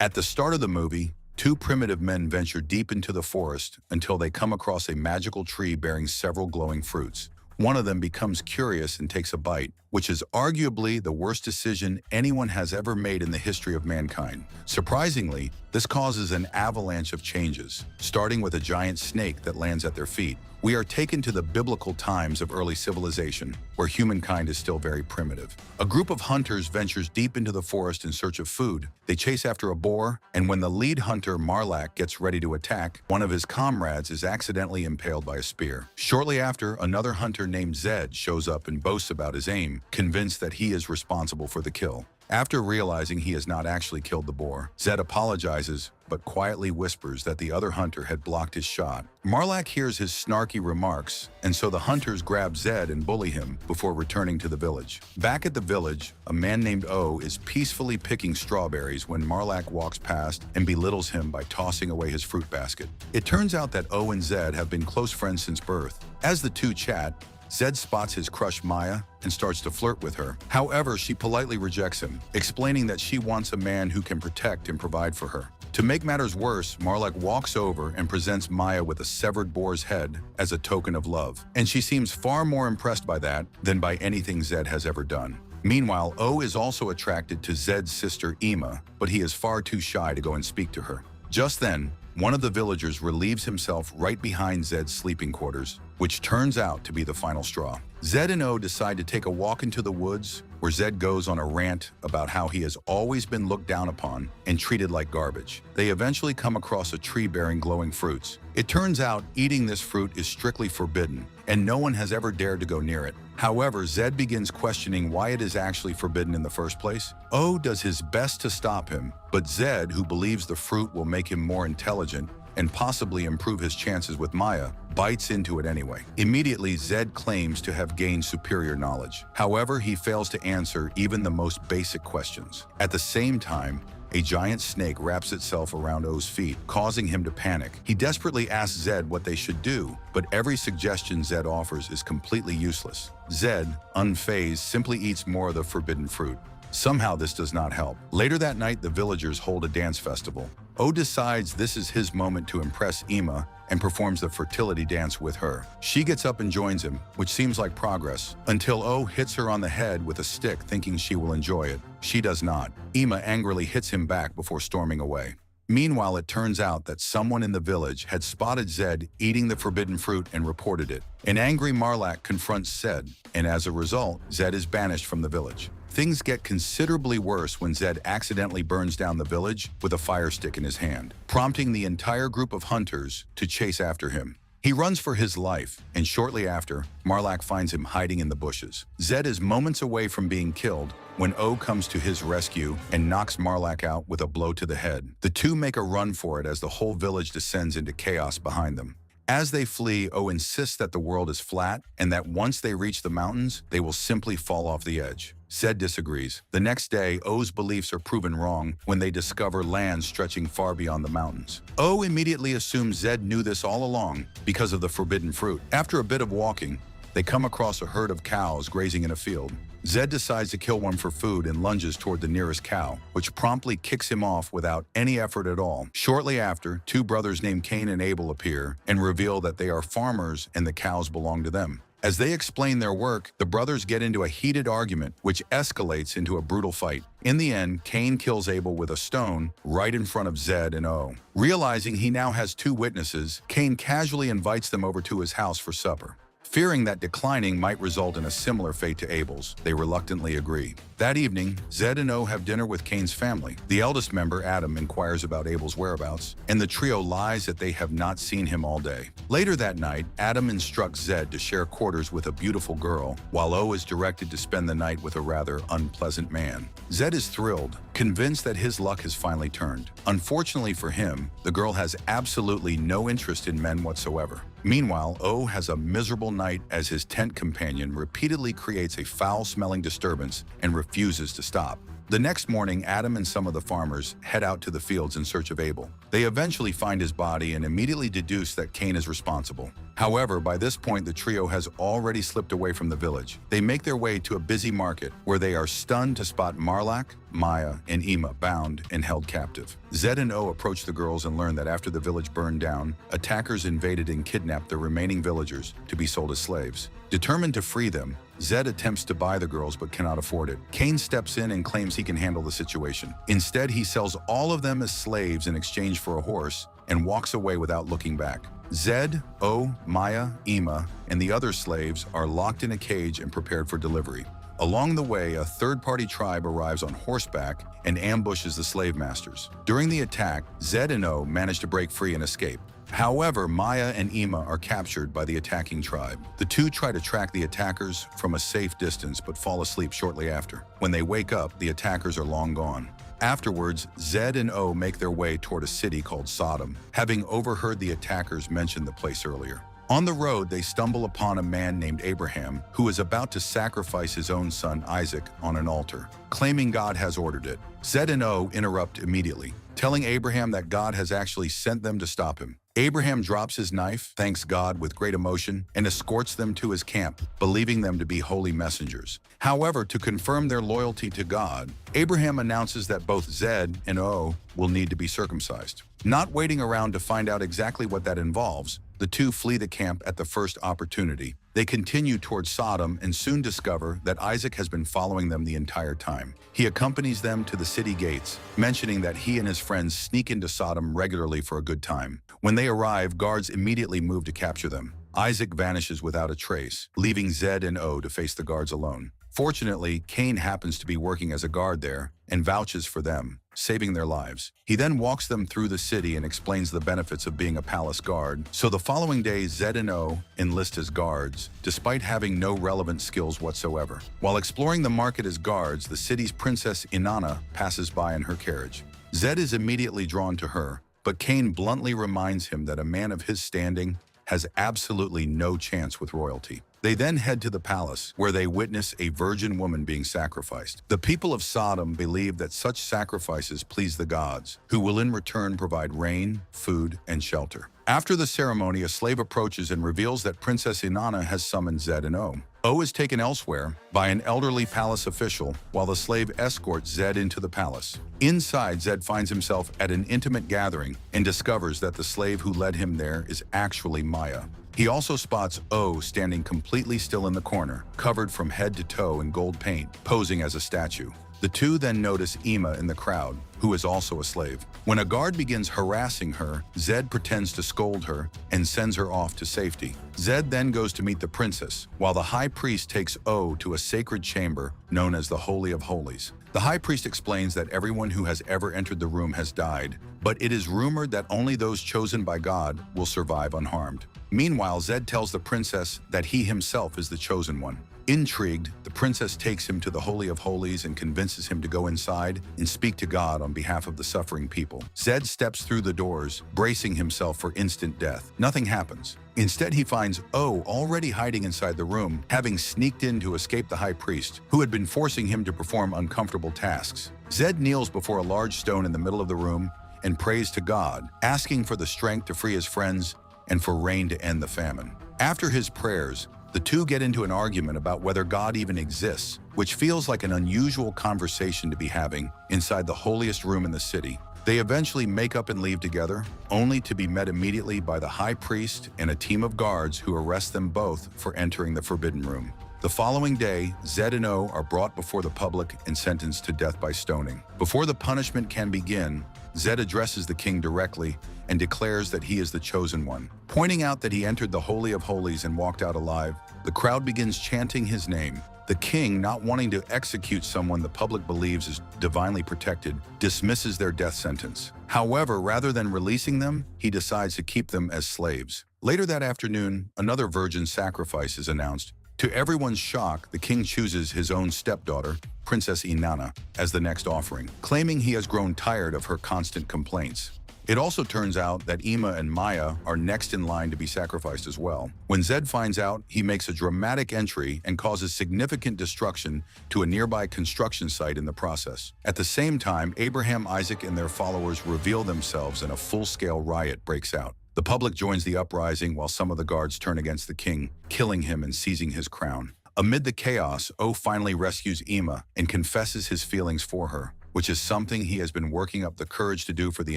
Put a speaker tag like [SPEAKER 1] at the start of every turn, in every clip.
[SPEAKER 1] At the start of the movie, two primitive men venture deep into the forest until they come across a magical tree bearing several glowing fruits. One of them becomes curious and takes a bite, which is arguably the worst decision anyone has ever made in the history of mankind. Surprisingly, this causes an avalanche of changes, starting with a giant snake that lands at their feet. We are taken to the biblical times of early civilization, where humankind is still very primitive. A group of hunters ventures deep into the forest in search of food. They chase after a boar, and when the lead hunter, Marlak, gets ready to attack, one of his comrades is accidentally impaled by a spear. Shortly after, another hunter named Zed shows up and boasts about his aim, convinced that he is responsible for the kill. After realizing he has not actually killed the boar, Zed apologizes, but quietly whispers that the other hunter had blocked his shot. Marlak hears his snarky remarks, and so the hunters grab Zed and bully him before returning to the village. Back at the village, a man named O is peacefully picking strawberries when Marlak walks past and belittles him by tossing away his fruit basket. It turns out that O and Zed have been close friends since birth. As the two chat, Zed spots his crush Maya and starts to flirt with her. However, she politely rejects him, explaining that she wants a man who can protect and provide for her. To make matters worse, Marlak walks over and presents Maya with a severed boar's head as a token of love, and she seems far more impressed by that than by anything Zed has ever done. Meanwhile, O is also attracted to Zed's sister Ima, but he is far too shy to go and speak to her. Just then, one of the villagers relieves himself right behind Zed's sleeping quarters, which turns out to be the final straw. Zed and O decide to take a walk into the woods, where Zed goes on a rant about how he has always been looked down upon and treated like garbage. They eventually come across a tree bearing glowing fruits. It turns out eating this fruit is strictly forbidden, and no one has ever dared to go near it. However, Zed begins questioning why it is actually forbidden in the first place. O does his best to stop him, but Zed, who believes the fruit will make him more intelligent and possibly improve his chances with Maya, bites into it anyway. Immediately, Zed claims to have gained superior knowledge. However, he fails to answer even the most basic questions. At the same time, a giant snake wraps itself around O's feet, causing him to panic. He desperately asks Zed what they should do, but every suggestion Zed offers is completely useless. Zed, unfazed, simply eats more of the forbidden fruit. Somehow this does not help. Later that night, the villagers hold a dance festival. O decides this is his moment to impress Ima and performs the fertility dance with her. She gets up and joins him, which seems like progress, until O hits her on the head with a stick thinking she will enjoy it. She does not. Ima angrily hits him back before storming away. Meanwhile, it turns out that someone in the village had spotted Zed eating the forbidden fruit and reported it. An angry Marlak confronts Zed, and as a result, Zed is banished from the village. Things get considerably worse when Zed accidentally burns down the village with a fire stick in his hand, prompting the entire group of hunters to chase after him. He runs for his life, and shortly after, Marlak finds him hiding in the bushes. Zed is moments away from being killed when O comes to his rescue and knocks Marlak out with a blow to the head. The two make a run for it as the whole village descends into chaos behind them. As they flee, O insists that the world is flat and that once they reach the mountains, they will simply fall off the edge. Zed disagrees. The next day, O's beliefs are proven wrong when they discover land stretching far beyond the mountains. O immediately assumes Zed knew this all along because of the forbidden fruit. After a bit of walking, they come across a herd of cows grazing in a field. Zed decides to kill one for food and lunges toward the nearest cow, which promptly kicks him off without any effort at all. Shortly after, two brothers named Cain and Abel appear and reveal that they are farmers and the cows belong to them. As they explain their work, the brothers get into a heated argument, which escalates into a brutal fight. In the end, Cain kills Abel with a stone right in front of Zed and O. Realizing he now has two witnesses, Cain casually invites them over to his house for supper. Fearing that declining might result in a similar fate to Abel's, they reluctantly agree. That evening, Zed and O have dinner with Cain's family. The eldest member, Adam, inquires about Abel's whereabouts, and the trio lies that they have not seen him all day. Later that night, Adam instructs Zed to share quarters with a beautiful girl, while O is directed to spend the night with a rather unpleasant man. Zed is thrilled, convinced that his luck has finally turned. Unfortunately for him, the girl has absolutely no interest in men whatsoever. Meanwhile, O has a miserable night as his tent companion repeatedly creates a foul-smelling disturbance and refuses to stop. The next morning, Adam and some of the farmers head out to the fields in search of Abel. They eventually find his body and immediately deduce that Cain is responsible. However, by this point, the trio has already slipped away from the village. They make their way to a busy market where they are stunned to spot Marlak, Maya, and Ima bound and held captive. Zed and O approach the girls and learn that after the village burned down, attackers invaded and kidnapped the remaining villagers to be sold as slaves. Determined to free them, Zed attempts to buy the girls but cannot afford it. Cain steps in and claims he can handle the situation. Instead, he sells all of them as slaves in exchange for a horse and walks away without looking back. Zed, O, Maya, Ima, and the other slaves are locked in a cage and prepared for delivery. Along the way, a third-party tribe arrives on horseback and ambushes the slave masters. During the attack, Zed and O manage to break free and escape. However, Maya and Ima are captured by the attacking tribe. The two try to track the attackers from a safe distance but fall asleep shortly after. When they wake up, the attackers are long gone. Afterwards, Zed and O make their way toward a city called Sodom, having overheard the attackers mention the place earlier. On the road, they stumble upon a man named Abraham who is about to sacrifice his own son Isaac on an altar, claiming God has ordered it. Zed and O interrupt immediately, telling Abraham that God has actually sent them to stop him. Abraham drops his knife, thanks God with great emotion, and escorts them to his camp, believing them to be holy messengers. However, to confirm their loyalty to God, Abraham announces that both Zed and O will need to be circumcised. Not waiting around to find out exactly what that involves, the two flee the camp at the first opportunity. They continue towards Sodom and soon discover that Isaac has been following them the entire time. He accompanies them to the city gates, mentioning that he and his friends sneak into Sodom regularly for a good time. When they arrive, guards immediately move to capture them. Isaac vanishes without a trace, leaving Zed and O to face the guards alone. Fortunately, Cain happens to be working as a guard there and vouches for them, saving their lives. He then walks them through the city and explains the benefits of being a palace guard. So the following day, Zed and O enlist as guards, despite having no relevant skills whatsoever. While exploring the market as guards, the city's princess Inanna passes by in her carriage. Zed is immediately drawn to her, but Cain bluntly reminds him that a man of his standing has absolutely no chance with royalty. They then head to the palace, where they witness a virgin woman being sacrificed. The people of Sodom believe that such sacrifices please the gods, who will in return provide rain, food, and shelter. After the ceremony, a slave approaches and reveals that Princess Inanna has summoned Zed and O. O is taken elsewhere by an elderly palace official, while the slave escorts Zed into the palace. Inside, Zed finds himself at an intimate gathering and discovers that the slave who led him there is actually Maya. He also spots O standing completely still in the corner, covered from head to toe in gold paint, posing as a statue. The two then notice Ima in the crowd, who is also a slave. When a guard begins harassing her, Zed pretends to scold her and sends her off to safety. Zed then goes to meet the princess, while the high priest takes O to a sacred chamber known as the Holy of Holies. The high priest explains that everyone who has ever entered the room has died, but it is rumored that only those chosen by God will survive unharmed. Meanwhile, Zed tells the princess that he himself is the chosen one. Intrigued, the princess takes him to the Holy of Holies and convinces him to go inside and speak to God on behalf of the suffering people. Zed steps through the doors, bracing himself for instant death. Nothing happens. Instead, he finds O already hiding inside the room, having sneaked in to escape the high priest, who had been forcing him to perform uncomfortable tasks. Zed kneels before a large stone in the middle of the room and prays to God, asking for the strength to free his friends and for rain to end the famine. After his prayers, the two get into an argument about whether God even exists, which feels like an unusual conversation to be having inside the holiest room in the city. They eventually make up and leave together, only to be met immediately by the high priest and a team of guards who arrest them both for entering the forbidden room. The following day, Zed and O are brought before the public and sentenced to death by stoning. Before the punishment can begin, Zed addresses the king directly and declares that he is the chosen one. Pointing out that he entered the Holy of Holies and walked out alive, the crowd begins chanting his name. The king, not wanting to execute someone the public believes is divinely protected, dismisses their death sentence. However, rather than releasing them, he decides to keep them as slaves. Later that afternoon, another virgin sacrifice is announced. To everyone's shock, the king chooses his own stepdaughter, Princess Inanna, as the next offering, claiming he has grown tired of her constant complaints. It also turns out that Ima and Maya are next in line to be sacrificed as well. When Zed finds out, he makes a dramatic entry and causes significant destruction to a nearby construction site in the process. At the same time, Abraham, Isaac, and their followers reveal themselves and a full-scale riot breaks out. The public joins the uprising while some of the guards turn against the king, killing him and seizing his crown. Amid the chaos, O finally rescues Ima and confesses his feelings for her, which is something he has been working up the courage to do for the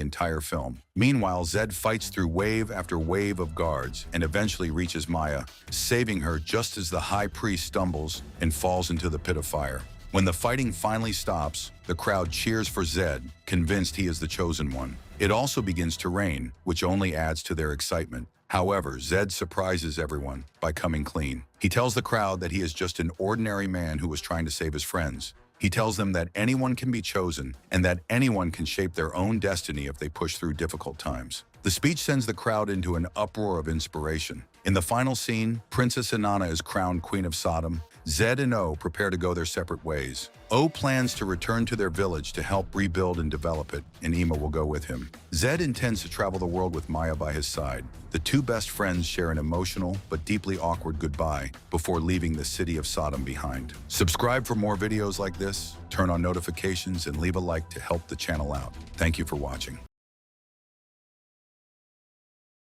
[SPEAKER 1] entire film. Meanwhile, Zed fights through wave after wave of guards and eventually reaches Maya, saving her just as the high priest stumbles and falls into the pit of fire. When the fighting finally stops, the crowd cheers for Zed, convinced he is the chosen one. It also begins to rain, which only adds to their excitement. However, Zed surprises everyone by coming clean. He tells the crowd that he is just an ordinary man who was trying to save his friends. He tells them that anyone can be chosen and that anyone can shape their own destiny if they push through difficult times. The speech sends the crowd into an uproar of inspiration. In the final scene, Princess Inanna is crowned Queen of Sodom. Zed and O prepare to go their separate ways. O plans to return to their village to help rebuild and develop it, and Ima will go with him. Zed intends to travel the world with Maya by his side. The two best friends share an emotional but deeply awkward goodbye before leaving the city of Sodom behind. Subscribe for more videos like this, turn on notifications, and leave a like to help the channel out. Thank you for watching.